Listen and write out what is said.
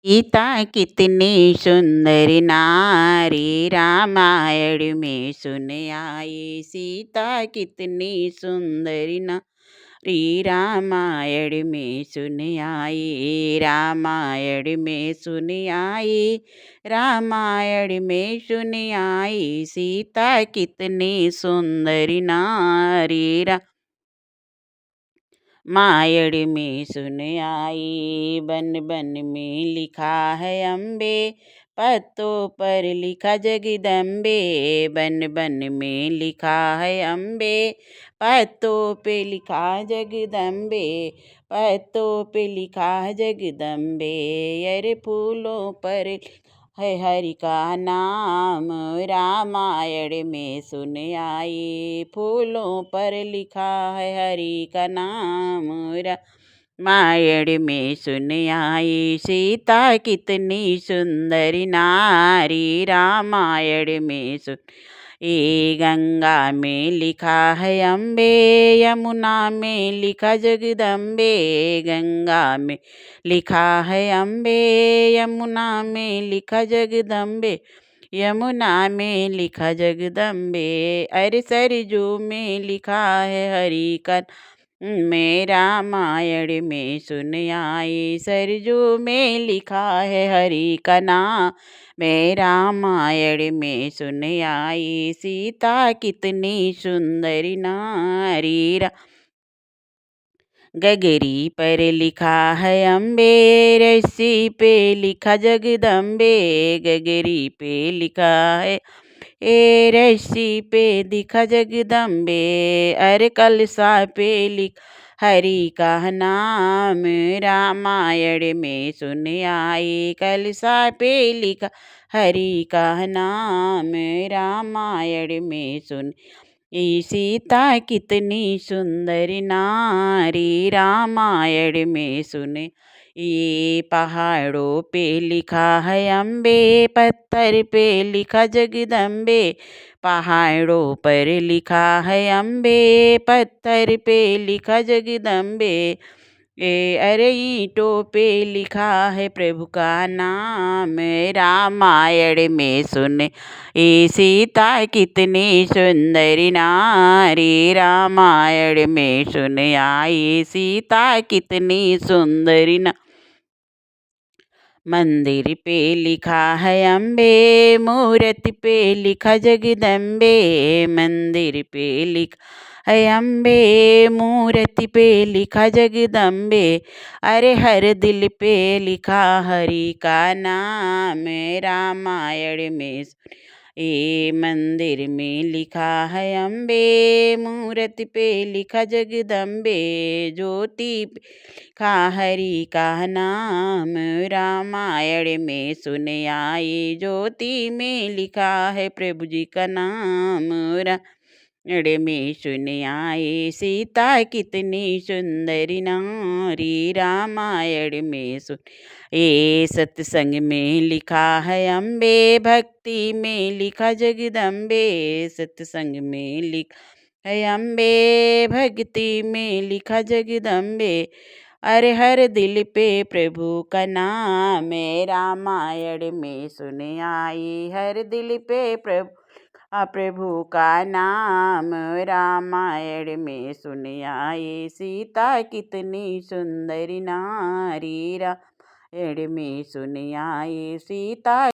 सीता कितनी सुंदर नारी, रामायण में सुन आई। सीता कितनी सुंदर नारी, रामायण में सुन आई। रामायण में सुन आई, रामायण में सुन आई। सीता कितनी सुंदर नारी, मायड़ में सुन आई। बन बन में लिखा है अम्बे, पत्तों पर लिखा जगदम्बे। बन बन में लिखा है अम्बे, पत्तों पे लिखा जगदम्बे। पत्तों पे लिखा जगदम्बे। अरे फूलों पर है हरि का नाम, रामायण में सुन आई। फूलों पर लिखा है हरि का नाम, रामायण में सुन आई। सीता कितनी सुंदर नारी, रामायण में सुन। गंगा में लिखा है अम्बे, यमुना में लिखा जगदम्बे। गंगा में लिखा है अम्बे, यमुना में लिखा जगदम्बे। यमुना में लिखा जगदम्बे। अरे सरजू में लिखा है हरि का, मैं रामायण में सुन आई। सरजू में लिखा है हरि का नाम, मैं रामायण में सुन आई। सीता कितनी सुंदर नारी, गगरी पर लिखा है अम्बे, रस्सी पे लिखा जगदम्बे। गगरी पे लिखा है रस्सी पे दिखा जगदम्बे। अरे कलसा पे लिखा हरि का नाम, रामायण में सुन आई। कलसा पे लिखा हरि का नाम, रामायण में सुन। सीता कितनी सुंदर नारी, रामायण में सुने। ये पहाड़ों पे लिखा है अम्बे, पत्थर पे लिखा जगदम्बे। पहाड़ों पर लिखा है अम्बे, पत्थर पे लिखा जगदम्बे। अरे ईंटों पे लिखा है प्रभु का नाम, रामायण में सुने। सीता कितनी सुंदर नारी, रामायण में सुन आई। सीता कितनी सुंदर नारी, मंदिर पे लिखा है अम्बे, मूर्ति पे लिखा जगदम्बे। मंदिर पे लिखा है अम्बे, मूर्ति पे लिखा जगदम्बे। अरे हर दिल पे लिखा हरि का नाम, रामायण में मंदिर में लिखा है अम्बे, मूर्ति पे लिखा जगदम्बे। ज्योति पे लिखा हरि का नाम, रामायण में सुन आई। ज्योति में लिखा है प्रभु जी का नाम, रामायण में सुन आई। सीता कितनी सुंदर नारी, रामायण में सुन। सत्संग में लिखा है अम्बे, भक्ति में लिखा जगदम्बे। सत्संग में लिखा है अम्बे, भक्ति में लिखा जगदम्बे। अरे हर दिल पे प्रभु का नाम, रामायण में सुन आई। हर दिल पे प्रभु का नाम, रामायण में सुन आई। सीता कितनी सुंदर नारी, रामायण में सुन आई। सीता